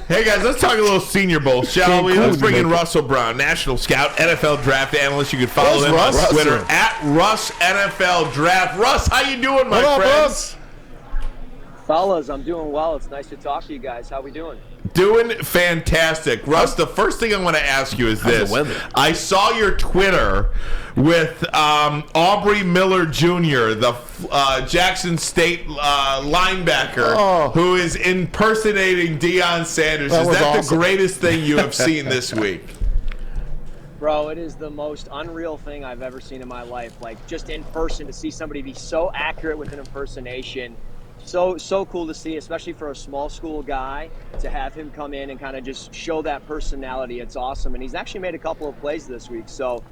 Hey guys, let's talk a little Senior Bowl, shall we? Let's bring in Russell Brown, National Scout, NFL Draft Analyst. You can follow him on Twitter at Russ NFL Draft. Russ, how you doing, my friends? Fellas, I'm doing well. It's nice to talk to you guys. How we doing? Doing fantastic. Russ, the first thing I want to ask you is this. I saw your Twitter with Aubrey Miller Jr., the Jackson State linebacker, who is impersonating Deion Sanders. Is that awesome? The greatest thing you have seen this week? Bro, it is the most unreal thing I've ever seen in my life. Like, just in person, to see somebody be so accurate with an impersonation. So cool to see, especially for a small school guy, to have him come in and kind of just show that personality. It's awesome. And he's actually made a couple of plays this week. So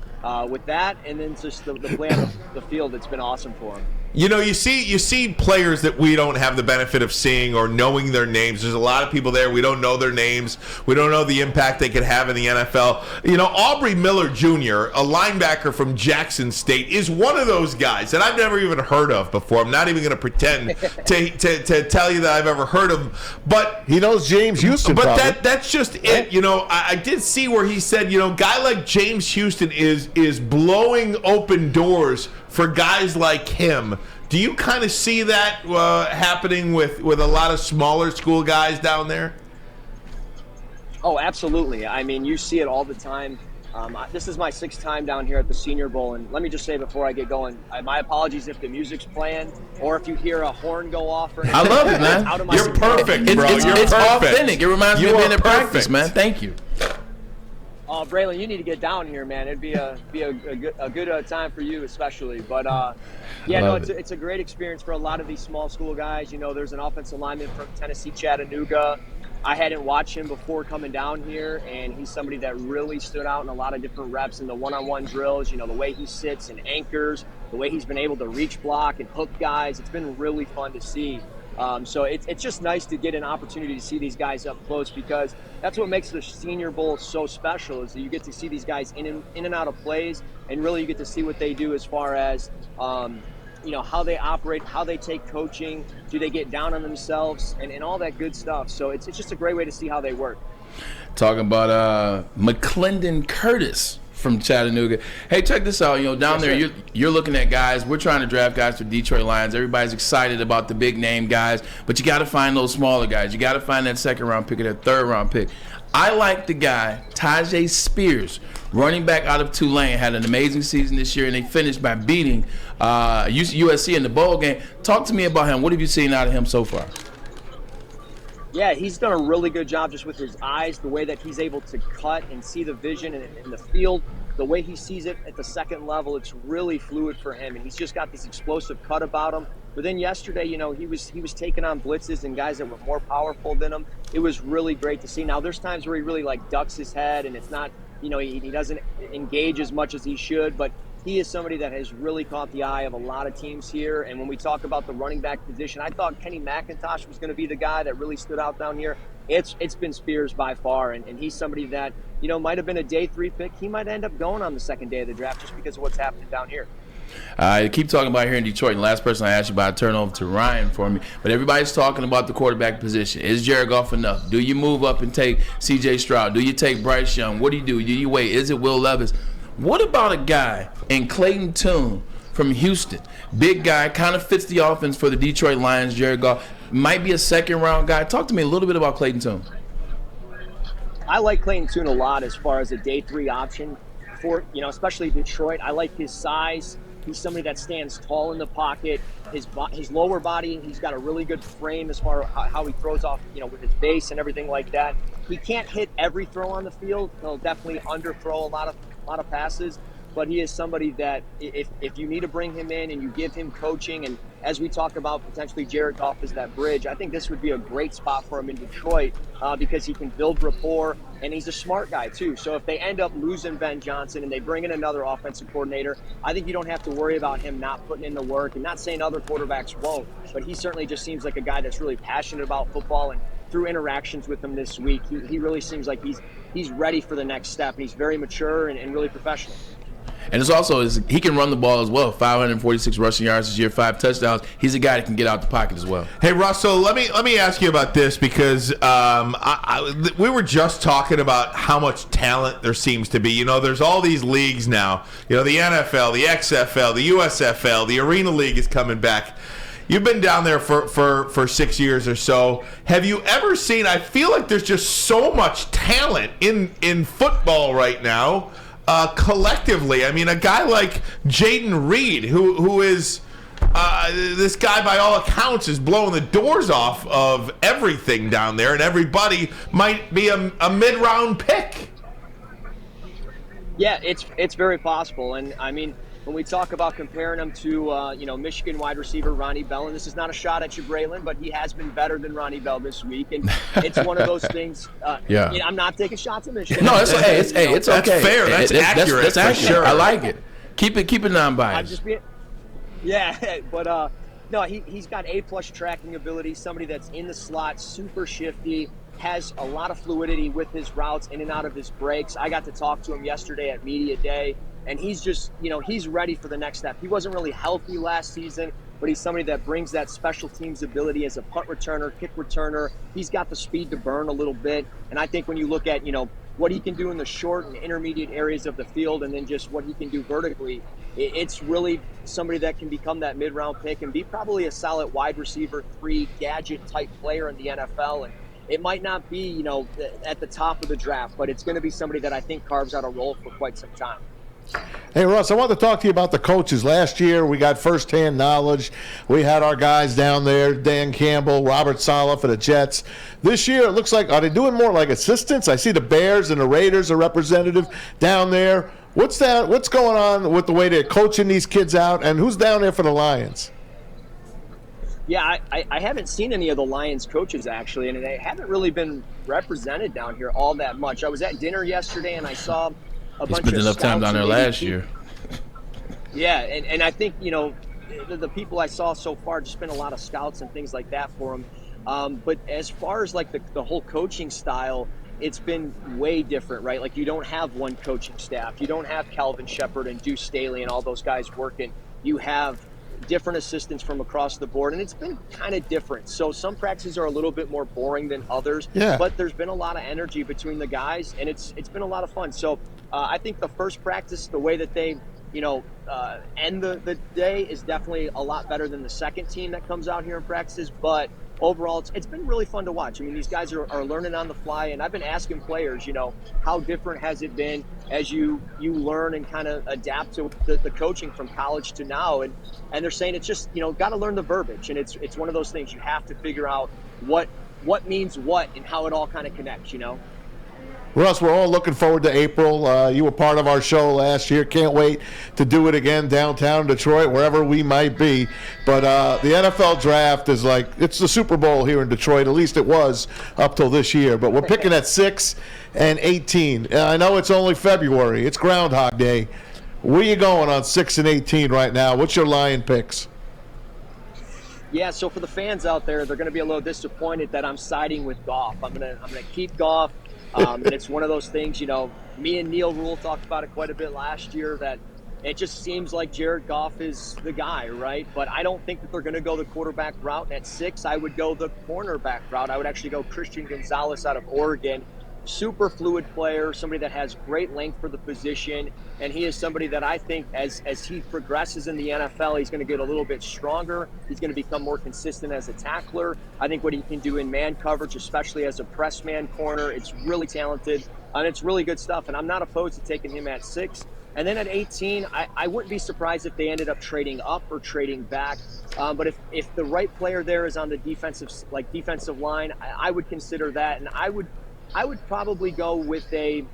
with that, and then just the play on the field, it's been awesome for him. You know, you see players that we don't have the benefit of seeing or knowing their names. There's a lot of people there. We don't know their names. We don't know the impact they could have in the NFL. You know, Aubrey Miller Jr., a linebacker from Jackson State, is one of those guys that I've never even heard of before. I'm not even going to pretend to tell you that I've ever heard of him. But he knows James Houston. But that's just it. You know, I did see where he said, you know, a guy like James Houston is blowing open doors for guys like him. Do you kind of see that happening with a lot of smaller school guys down there? Oh, absolutely. I mean, you see it all the time. This is my 6th time down here at the Senior Bowl, and let me just say before I get going, my apologies if the music's playing or if you hear a horn go off. Or I love it, man. You're perfect, bro. It's authentic. It reminds me of being in practice, man. Thank you. Oh, Braylon, you need to get down here, man. It'd be a good time for you, especially. But yeah, no, it's a great experience for a lot of these small school guys. You know, there's an offensive lineman from Tennessee, Chattanooga. I hadn't watched him before coming down here, and he's somebody that really stood out in a lot of different reps in the one-on-one drills. You know, the way he sits and anchors, the way he's been able to reach block and hook guys. It's been really fun to see. So it's just nice to get an opportunity to see these guys up close, because that's what makes the Senior Bowl so special, is that you get to see these guys in and out of plays, and really you get to see what they do as far as you know, how they operate, how they take coaching, do they get down on themselves, and all that good stuff. So it's just a great way to see how they work. Talking about McClendon Curtis from Chattanooga. Hey, check this out. You know, down there, you're looking at guys. We're trying to draft guys for Detroit Lions. Everybody's excited about the big name guys, but you got to find those smaller guys. You got to find that 2nd round pick or that 3rd round pick. I like the guy, Tajay Spears, running back out of Tulane, had an amazing season this year, and they finished by beating USC in the bowl game. Talk to me about him. What have you seen out of him so far? Yeah, he's done a really good job just with his eyes, the way that he's able to cut and see the vision in the field, the way he sees it at the 2nd level. It's really fluid for him, and he's just got this explosive cut about him. But then yesterday, you know, he was taking on blitzes and guys that were more powerful than him. It was really great to see. Now, there's times where he really, like, ducks his head, and it's not, you know, he doesn't engage as much as he should, but he is somebody that has really caught the eye of a lot of teams here. And when we talk about the running back position, I thought Kenny McIntosh was going to be the guy that really stood out down here. It's been Spears by far, and he's somebody that, you know, might have been a day 3 pick. He might end up going on the 2nd day of the draft just because of what's happening down here. I keep talking about here in Detroit, and the last person I asked you about, I turn over to Ryan for me. But everybody's talking about the quarterback position. Is Jared Goff enough? Do you move up and take C.J. Stroud? Do you take Bryce Young? What do? Do you wait? Is it Will Levis? What about a guy in Clayton Tune from Houston? Big guy, kind of fits the offense for the Detroit Lions. Jared Goff might be a 2nd round guy. Talk to me a little bit about Clayton Tune. I like Clayton Tune a lot as far as a day 3 option for, you know, especially Detroit. I like his size. He's somebody that stands tall in the pocket. His lower body, he's got a really good frame as far as how he throws off, you know, with his base and everything like that. He can't hit every throw on the field. He'll definitely underthrow a lot of passes. But he is somebody that if you need to bring him in and you give him coaching, and as we talk about potentially Jared Goff as that bridge, I think this would be a great spot for him in Detroit because he can build rapport, and he's a smart guy too. So if they end up losing Ben Johnson and they bring in another offensive coordinator, I think you don't have to worry about him not putting in the work, and not saying other quarterbacks won't, but he certainly just seems like a guy that's really passionate about football, and through interactions with him this week, he really seems like he's ready for the next step. He's very mature and really professional. And it's also he can run the ball as well. 546 rushing yards this year, 5 touchdowns. He's a guy that can get out the pocket as well. Hey, Russell, let me ask you about this because we were just talking about how much talent there seems to be. You know, there's all these leagues now. You know, the NFL, the XFL, the USFL, the Arena League is coming back. You've been down there for 6 years or so. Have you ever seen? I feel like there's just so much talent in football right now, collectively. I mean, a guy like Jaden Reed, who is this guy by all accounts is blowing the doors off of everything down there, and everybody might be a mid-round pick. Yeah, it's very possible, and I mean, when we talk about comparing him to, Michigan wide receiver Ronnie Bell, and this is not a shot at you, Braylon, but he has been better than Ronnie Bell this week, and it's one of those things. I'm not taking shots at Michigan. No, it's okay. That's fair. That's accurate. That's accurate. For sure. I like it. Keep it non-biased. I'm just being, but no, he's got A-plus tracking ability. Somebody that's in the slot, super shifty. Has a lot of fluidity with his routes in and out of his breaks. I got to talk to him yesterday at Media Day, and he's just, he's ready for the next step. He wasn't really healthy last season, but he's somebody that brings that special teams ability as a punt returner, kick returner. He's got the speed to burn a little bit, and I think when you look at, what he can do in the short and intermediate areas of the field and then just what he can do vertically, it's really somebody that can become that mid-round pick and be probably a solid wide receiver 3 gadget-type player in the NFL. And it might not be, at the top of the draft, but it's going to be somebody that I think carves out a role for quite some time. Hey, Russ, I want to talk to you about the coaches. Last year, we got firsthand knowledge. We had our guys down there, Dan Campbell, Robert Saleh for the Jets. This year, it looks like, are they doing more like assistants? I see the Bears and the Raiders are representative down there. What's going on with the way they're coaching these kids out, and who's down there for the Lions? Yeah, I haven't seen any of the Lions coaches, actually, and they haven't really been represented down here all that much. I was at dinner yesterday, and I saw a bunch of spent enough time down there last ADP. year. Yeah, and I think, the people I saw so far just been a lot of scouts and things like that for them. But as far as, like, the whole coaching style, it's been way different, right? Like, you don't have one coaching staff. You don't have Calvin Shepard and Deuce Staley and all those guys working. You have different assistants from across the board, and it's been kind of different. So some practices are a little bit more boring than others, but there's been a lot of energy between the guys, and it's been a lot of fun. So I think the first practice, the way that they end the day is definitely a lot better than the second team that comes out here and practices, but overall, it's been really fun to watch. I mean, these guys are learning on the fly, and I've been asking players, how different has it been as you learn and kind of adapt to the coaching from college to now, and they're saying it's just, got to learn the verbiage, and it's one of those things you have to figure out what means what and how it all kind of connects, Russ, we're all looking forward to April. You were part of our show last year. Can't wait to do it again downtown Detroit, wherever we might be. But the NFL draft is like, it's the Super Bowl here in Detroit. At least it was up till this year. But we're picking at 6 and 18. I know it's only February. It's Groundhog Day. Where are you going on 6 and 18 right now? What's your Lion picks? Yeah, so for the fans out there, they're going to be a little disappointed that I'm siding with Goff. I'm gonna keep Goff. And it's one of those things, me and Neil Rule talked about it quite a bit last year, that it just seems like Jared Goff is the guy, right? But I don't think that they're going to go the quarterback route. And at 6, I would go the cornerback route. I would actually go Christian Gonzalez out of Oregon. Super fluid player, somebody that has great length for the position, and he is somebody that I think as he progresses in the NFL, he's going to get a little bit stronger. He's going to become more consistent as a tackler. I think what he can do in man coverage, especially as a press man corner, it's really talented, and it's really good stuff, and I'm not opposed to taking him at 6. And then at 18, I wouldn't be surprised if they ended up trading up or trading back. But if the right player there is on the defensive line, I would consider that, and I would probably go with a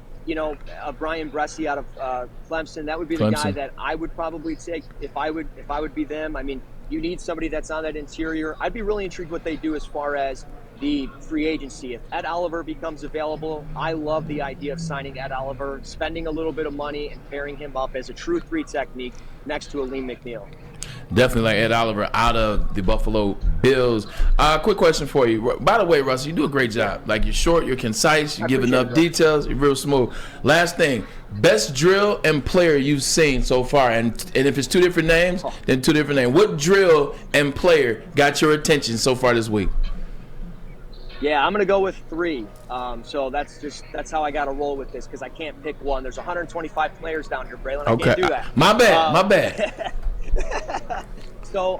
Brian Bressie out of Clemson. That would be the guy that I would probably take if I would be them. I mean, you need somebody that's on that interior. I'd be really intrigued what they do as far as the free agency. If Ed Oliver becomes available, I love the idea of signing Ed Oliver, spending a little bit of money and pairing him up as a true 3 technique next to Aleem McNeil. Definitely like Ed Oliver out of the Buffalo Bills. Quick question for you. By the way, Russell, you do a great job. Like, you're short, you're concise, you give enough details, you're real smooth. Last thing, best drill and player you've seen so far, and if it's two different names, then two different names. What drill and player got your attention so far this week? Yeah, I'm going to go with 3. So that's how I got to roll with this, because I can't pick one. There's 125 players down here, Braylon. I can't do that. My bad. So,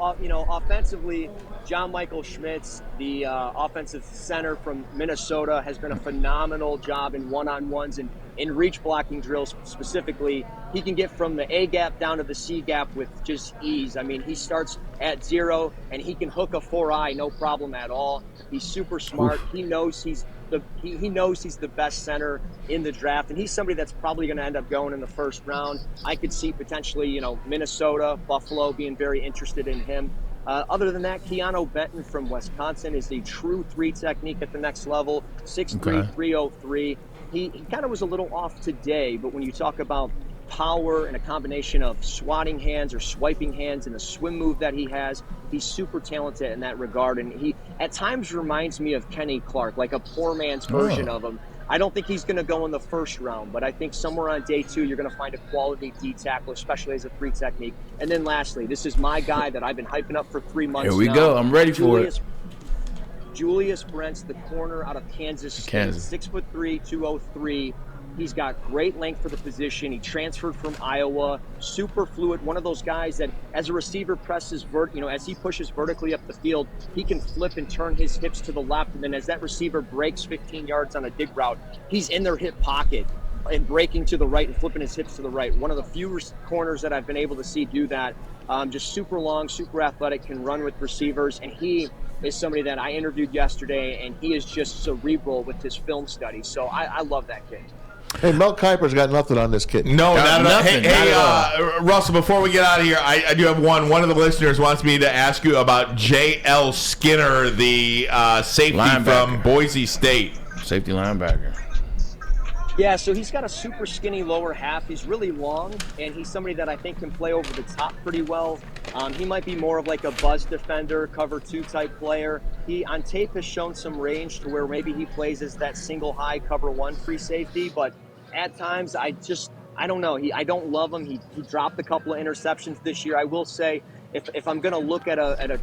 offensively, John Michael Schmitz, the offensive center from Minnesota, has done a phenomenal job in one-on-ones and in reach blocking drills specifically. He can get from the A gap down to the C gap with just ease. I mean, he starts at 0 and he can hook a 4-eye, no problem at all. He's super smart. He knows he's the best center in the draft, and he's somebody that's probably going to end up going in the first round. I could see potentially, Minnesota, Buffalo being very interested in him. Other than that, Keanu Benton from Wisconsin is the true 3 technique at the next level, 6'3", 303. He kind of was a little off today, but when you talk about power and a combination of swatting hands or swiping hands and the swim move that he has, he's super talented in that regard. And he at times reminds me of Kenny Clark, like a poor man's version of him. I don't think he's going to go in the first round, but I think somewhere on day 2, you're going to find a quality D tackle, especially as a 3 technique. And then lastly, this is my guy that I've been hyping up for 3 months now. Here we go. I'm ready for it. Julius Brents, the corner out of Kansas State, 6'3", 203. He's got great length for the position. He transferred from Iowa, super fluid. One of those guys that, as a receiver presses, as he pushes vertically up the field, he can flip and turn his hips to the left. And then as that receiver breaks 15 yards on a dig route, he's in their hip pocket and breaking to the right and flipping his hips to the right. One of the few corners that I've been able to see do that. Just super long, super athletic, can run with receivers, and he is somebody that I interviewed yesterday, and he is just cerebral with his film study. So I love that kid. Hey, Mel Kiper's got nothing on this kid. No, not nothing. Hey, Russell, before we get out of here, I do have one. One of the listeners wants me to ask you about J.L. Skinner, the safety from Boise State. Safety linebacker. Yeah, so he's got a super skinny lower half. He's really long, and he's somebody that I think can play over the top pretty well. He might be more of like a buzz defender, cover 2 type player. He, on tape, has shown some range to where maybe he plays as that single high cover 1 free safety, but at times I don't know. I don't love him. He dropped a couple of interceptions this year. I will say, if I'm going to look at a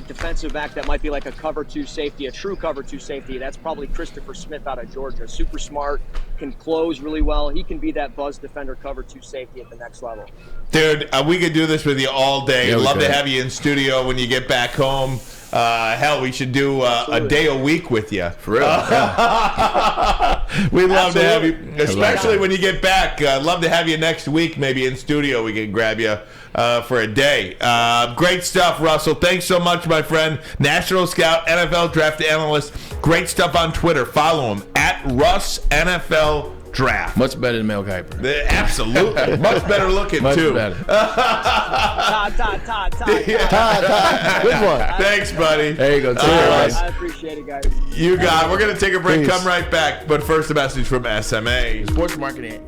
defensive back that might be like a cover 2 safety, a true cover 2 safety, that's probably Christopher Smith out of Georgia. Super smart, can close really well. He can be that buzz defender, cover 2 safety at the next level. Dude, we could do this with you all day. Yeah, love to have you in studio when you get back home. Hell, we should do a day a week with you. For real. We'd love to have you, especially when you get back. Love to have you next week, maybe in studio. We can grab you for a day. Great stuff, Russell. Thanks so much, my friend. National Scout, NFL Draft Analyst. Great stuff on Twitter. Follow him at RussNFL Draft. Much better than Mel Kiper. Absolutely. Much better looking, Much too. better. Todd. Good one. Thanks, buddy. There you go. I appreciate it, guys. You got it. We're going to take a break. Peace. Come right back. But first, a message from SMA. Sports marketing.